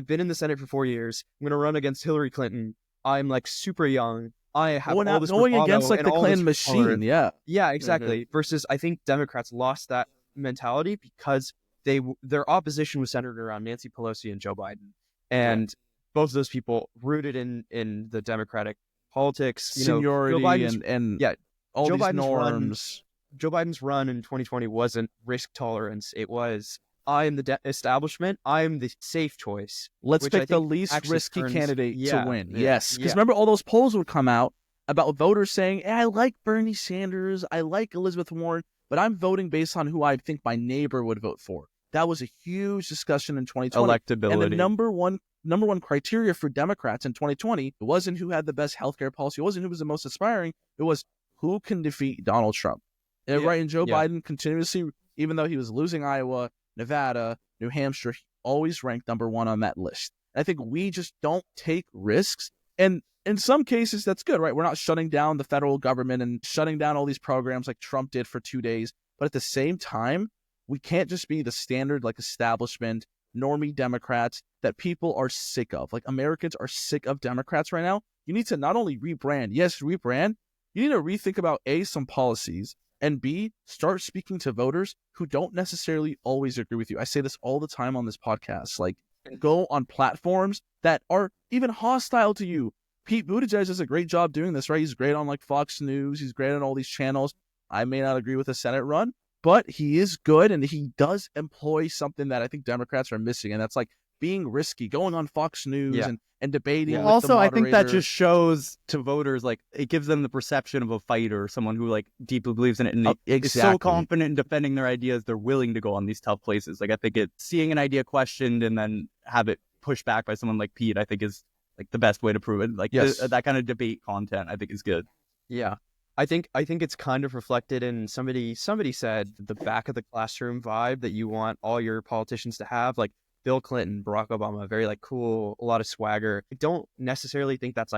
been in the Senate for 4 years. I'm gonna run against Hillary Clinton. I'm like super young. I have all this going bravado against like and the all this Klan machine. tolerance. Yeah. Yeah, exactly. Versus, I think Democrats lost that mentality because their opposition was centered around Nancy Pelosi and Joe Biden, and both of those people rooted in the Democratic politics. You know, Seniority Joe Biden's, and yeah, all Joe these Biden's norms. Joe Biden's run in 2020 wasn't risk tolerance. It was, I am the establishment. I am the safe choice. Let's which I pick the think least actually risky turns- candidate to yeah, win. yeah, Yes. Because yeah. remember, all those polls would come out about voters saying, I like Bernie Sanders, I like Elizabeth Warren, but I'm voting based on who I think my neighbor would vote for. That was a huge discussion in 2020. Electability. And the number one criteria for Democrats in 2020, it wasn't who had the best healthcare policy, it wasn't who was the most aspiring, it was who can defeat Donald Trump. And, right, and Joe Biden continuously, even though he was losing Iowa, Nevada, New Hampshire, he always ranked number one on that list. I think we just don't take risks. And in some cases, that's good, right? We're not shutting down the federal government and shutting down all these programs like Trump did for 2 days. But at the same time, we can't just be the standard, like, establishment, normie Democrats that people are sick of. Like, Americans are sick of Democrats right now. You need to not only rebrand, you need to rethink about A, some policies, and B, start speaking to voters who don't necessarily always agree with you. I say this all the time on this podcast. Like, go on platforms that are even hostile to you. Pete Buttigieg does a great job doing this, right? He's great on like Fox News. He's great on all these channels. I may not agree with the Senate run, but he is good, and he does employ something that I think Democrats are missing, and that's like being risky, going on Fox News and debating with Also, the I think that moderator. just shows to voters, like, it gives them the perception of a fighter, someone who like deeply believes in it and is so exactly. confident in defending their ideas, they're willing to go on these tough places. Like, I think seeing an idea questioned and then have it pushed back by someone like Pete, I think is like the best way to prove it. Like, that kind of debate content, I think, is good. Yeah. I think it's kind of reflected in somebody said the back of the classroom vibe that you want all your politicians to have, like Bill Clinton, Barack Obama, very like cool, a lot of swagger. I don't necessarily think that's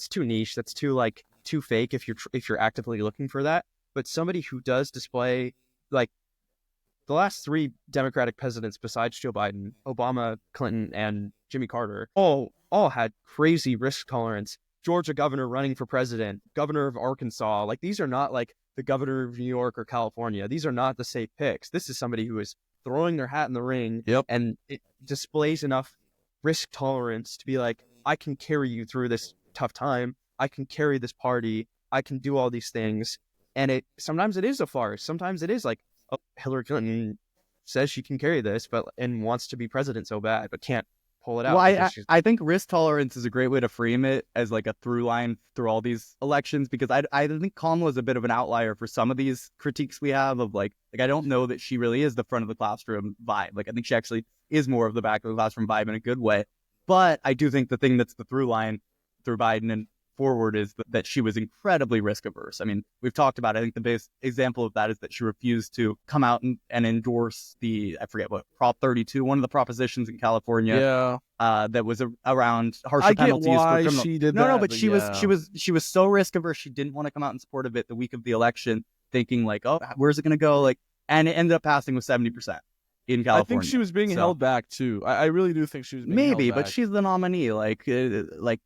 too niche. That's too fake if you're actively looking for that. But somebody who does display, like, the last 3 Democratic presidents besides Joe Biden, Obama, Clinton, and Jimmy Carter, all had crazy risk tolerance. Georgia governor running for president, governor of Arkansas. Like, these are not like the governor of New York or California. These are not the safe picks. This is somebody who is throwing their hat in the ring, and it displays enough risk tolerance to be like, I can carry you through this tough time. I can carry this party. I can do all these things. And sometimes it is a farce. Sometimes it is like, oh, Hillary Clinton says she can carry this, and wants to be president so bad, but can't pull it out. Well, I think risk tolerance is a great way to frame it as like a through line through all these elections, because I think Kamala is a bit of an outlier for some of these critiques we have of like I don't know that she really is the front of the classroom vibe. Like, I think she actually is more of the back of the classroom vibe in a good way. But I do think the thing that's the through line through Biden and forward is that she was incredibly risk averse. I mean, we've talked about it. I think the best example of that is that she refused to come out and endorse I forget what, Prop 32, one of the propositions in California. That was around harsher penalties for criminal. She did but she was so risk averse. She didn't want to come out in support of it the week of the election, thinking like, oh, where's it going to go? Like, and it ended up passing with 70% in California. I think she was being held back too. I really do think she was being held back. But she's the nominee. Like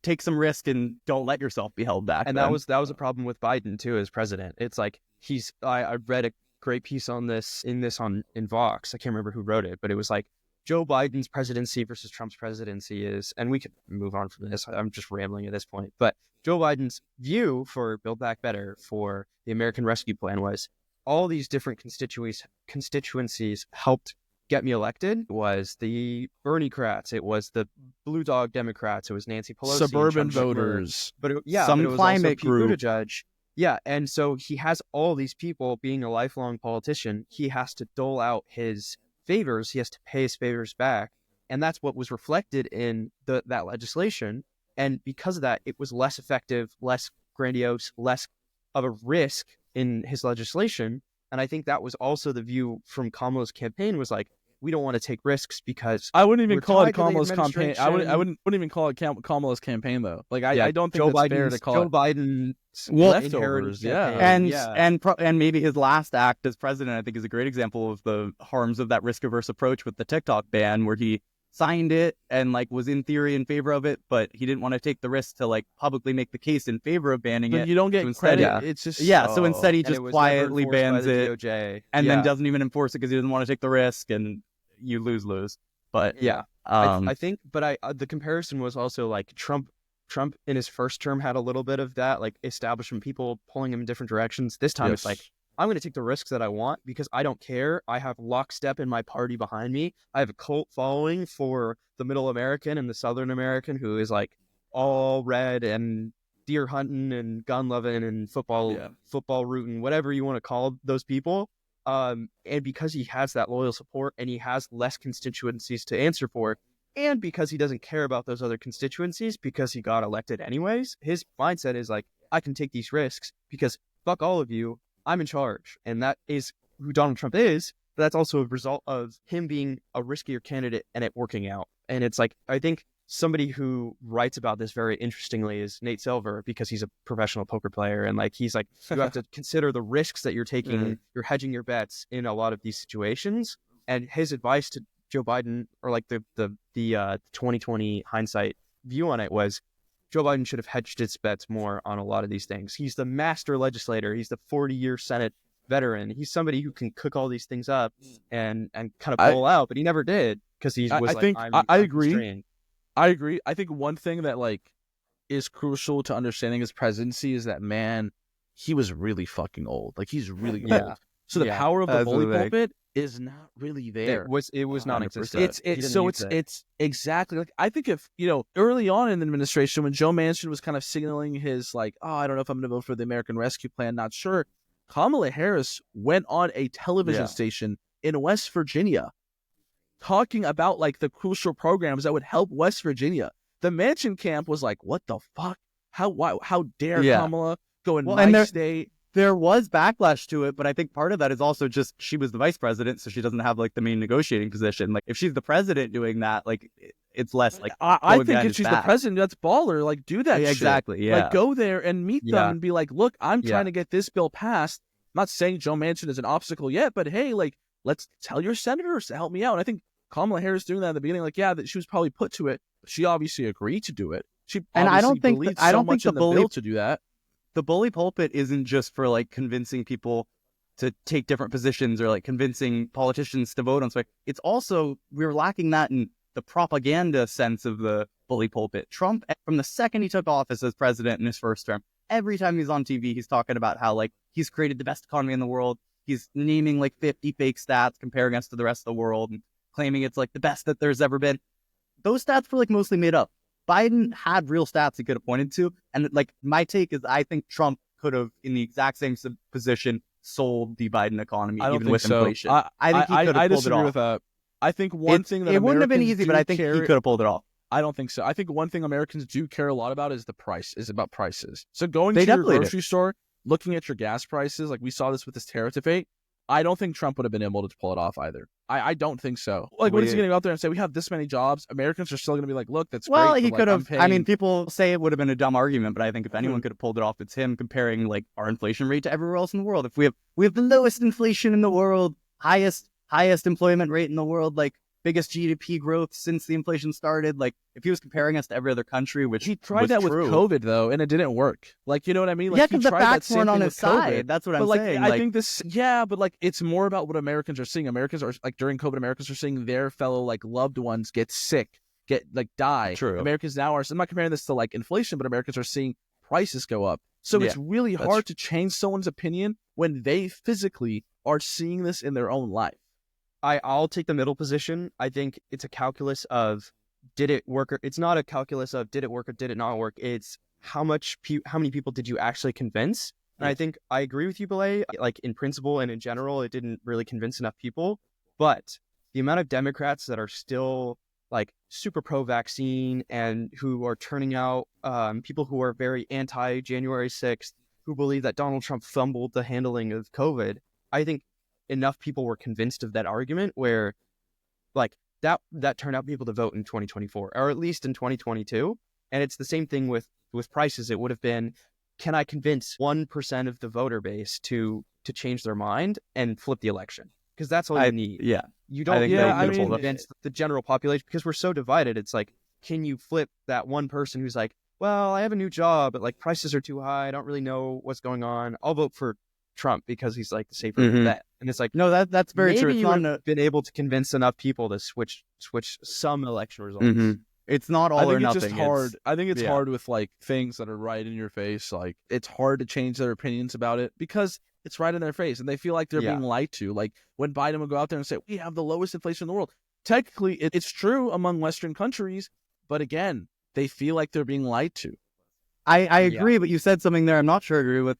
take some risk and don't let yourself be held back. And that was a problem with Biden too as president. It's like I read a great piece on this in Vox. I can't remember who wrote it, but it was like Joe Biden's presidency versus Trump's presidency is, and we could move on from this. I'm just rambling at this point, but Joe Biden's view for Build Back Better, for the American Rescue Plan, was all these different constituencies helped get me elected. It was the Bernie-crats, it was the Blue Dog Democrats, it was Nancy Pelosi, suburban voters, but it some was climate also group. Pete Buttigieg. Yeah, and so he has all these people. Being a lifelong politician, he has to dole out his favors. He has to pay his favors back, and that's what was reflected in that legislation. And because of that, it was less effective, less grandiose, less of a risk in his legislation. And I think that was also the view from Kamala's campaign, was like, we don't want to take risks because I wouldn't even we're call it tied to the Kamala's campaign. I wouldn't administration. even call it Kamala's campaign though. Like Yeah, I don't think Joe that's fair to Biden's call Joe it Biden's Well, leftovers. Yeah. And and maybe his last act as president, I think, is a great example of the harms of that risk-averse approach with the TikTok ban, where he signed it and like was in theory in favor of it, but he didn't want to take the risk to like publicly make the case in favor of banning But it. you don't get So instead, credit. It's just so instead he And just it was quietly never enforced by bans the it DOJ. and then doesn't even enforce it because he doesn't want to take the risk, and you lose. But Yeah. um, I think, but the comparison was also like Trump in his first term had a little bit of that, like establishment people pulling him in different directions. This time it's like, I'm going to take the risks that I want because I don't care. I have lockstep in my party behind me. I have a cult following for the Middle American and the Southern American who is like all red and deer hunting and gun loving and football rooting, whatever you want to call those people. And because he has that loyal support and he has less constituencies to answer for, and because he doesn't care about those other constituencies because he got elected anyways, his mindset is like, I can take these risks because fuck all of you, I'm in charge. And that is who Donald Trump is, but that's also a result of him being a riskier candidate and it working out. And it's like, I think somebody who writes about this very interestingly is Nate Silver, because he's a professional poker player. And like, he's like, you have to consider the risks that you're taking. You're hedging your bets in a lot of these situations. And his advice to Joe Biden, or like the 2020 hindsight view on it, was Joe Biden should have hedged his bets more on a lot of these things. He's the master legislator. He's the 40-year Senate veteran. He's somebody who can cook all these things up and kind of pull out, but he never did because he was I agree. constrained. I agree. I think one thing that like is crucial to understanding his presidency is that, man, he was really fucking old. Like he's really old. So the power of the bully pulpit is not really there. It was non-existent. It's exactly like, I think if, early on in the administration when Joe Manchin was kind of signaling his like, oh, I don't know if I'm going to vote for the American Rescue Plan, not sure. Kamala Harris went on a television station in West Virginia talking about like the crucial programs that would help West Virginia. The Manchin camp was like, what the fuck? How dare Kamala go in my state? There was backlash to it, but I think part of that is also just she was the vice president, so she doesn't have like the main negotiating position. Like if she's the president doing that, like it's less like I think if she's the president, that's baller. Like do that shit. Exactly. Yeah. Like go there and meet them and be like, look, I'm trying to get this bill passed. I'm not saying Joe Manchin is an obstacle yet, but hey, like let's tell your senators to help me out. And I think Kamala Harris doing that at the beginning, like that she was probably put to it, but she obviously agreed to do it. She I don't think the bill to do that. The bully pulpit isn't just for like convincing people to take different positions or like convincing politicians to vote on something. It's also, we're lacking that in the propaganda sense of the bully pulpit. Trump, from the second he took office as president in his first term, every time he's on TV, he's talking about how like he's created the best economy in the world. He's naming like 50 fake stats, comparing us to the rest of the world and claiming it's like the best that there's ever been. Those stats were like mostly made up. Biden had real stats he could have pointed to. And like my take is I think Trump could have, in the exact same position, sold the Biden economy even with inflation. I think he could have pulled it off. With that. I think one thing that it wouldn't have been easy, but I think he could have pulled it off. I don't think so. I think one thing Americans do care a lot about is about prices. So going to your grocery store, looking at your gas prices, like we saw this with this tariff debate, I don't think Trump would have been able to pull it off either. I don't think so. Like, what is he going to go out there and say, we have this many jobs? Americans are still going to be like, look, that's great. Well, he could have. I mean, people say it would have been a dumb argument, but I think if anyone could have pulled it off, it's him, comparing like our inflation rate to everywhere else in the world. If we have the lowest inflation in the world, highest employment rate in the world, like biggest GDP growth since the inflation started. Like if he was comparing us to every other country, which he tried that with COVID though, and it didn't work. Like, you know what I mean? Like, because the facts weren't on his side. That's what I'm saying. I think this, but like it's more about what Americans are seeing. Americans are like during COVID, Americans are seeing their fellow like loved ones get sick, get like die. True. Americans now are. I'm not comparing this to like inflation, but Americans are seeing prices go up. So it's really hard to change someone's opinion when they physically are seeing this in their own life. I'll take the middle position. I think it's a calculus of did it work, or it's not a calculus of did it work or did it not work. It's how many people did you actually convince? And I think I agree with you, Beleh. Like in principle and in general, it didn't really convince enough people. But the amount of Democrats that are still like super pro-vaccine and who are turning out people who are very anti-January 6th, who believe that Donald Trump fumbled the handling of COVID, I think enough people were convinced of that argument where like that turned out people to vote in 2024, or at least in 2022. And it's the same thing with prices. It would have been, can I convince 1% of the voter base to change their mind and flip the election? Because that's all you need. Yeah. You don't think need that to would hold up. convince the general population, because we're so divided. It's like, can you flip that one person who's like, well, I have a new job, but like prices are too high. I don't really know what's going on. I'll vote for Trump because he's like the safer bet. And it's like, No, that's very maybe true. you would have been able to convince enough people to switch some election results. It's not all I think or it's nothing. just hard. I think it's yeah. hard with like things that are right in your face. Like it's hard to change their opinions about it because it's right in their face and they feel like they're being lied to. Like when Biden would go out there and say, we have the lowest inflation in the world. Technically, it's true among Western countries, but again, they feel like they're being lied to. I agree, but you said something there I'm not sure I agree with.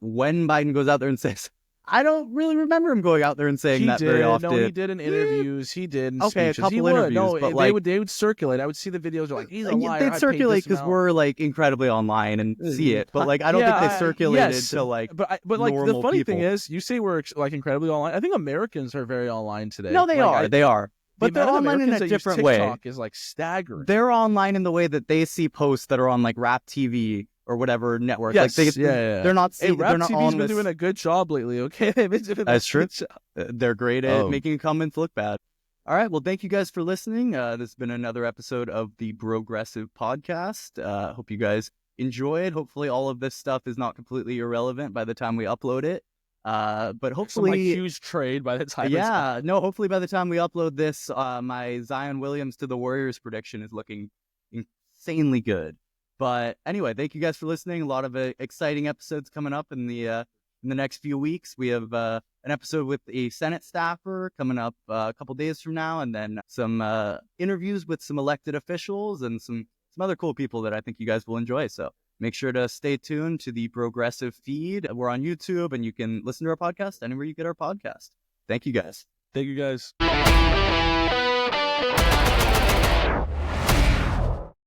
When Biden goes out there and says, I don't really remember him going out there and saying that very often. No, he did in interviews. He did in Okay, speeches. a couple he would. interviews, No, but they would circulate. I would see the videos. They're like, he's a liar. They'd circulate because we're like incredibly online and see it. But like, I don't think they circulated to like. But like the normal funny thing people. is, you say we're like incredibly online. I think Americans are very online today. No, they are. They are. But they're online in a different way. TikTok is like staggering. They're online in the way that they see posts that are on like Rap TV or whatever network. Yes, like they're not seeing. Rap They're not TV's on been doing a good job lately. Okay, they've been doing That's true. good job. They're great at making comments look bad. All right. Well, thank you guys for listening. This has been another episode of the Brogressive Podcast. Hope you guys enjoy it. Hopefully, all of this stuff is not completely irrelevant by the time we upload it. But hopefully, some like huge trade by the time. Hopefully by the time we upload this, my Zion Williams to the Warriors prediction is looking insanely good. But anyway, thank you guys for listening. A lot of exciting episodes coming up in the next few weeks. We have an episode with a Senate staffer coming up a couple days from now, and then some interviews with some elected officials and some other cool people that I think you guys will enjoy. So make sure to stay tuned to the Brogressive feed. We're on YouTube, and you can listen to our podcast anywhere you get our podcast. Thank you guys. Thank you guys.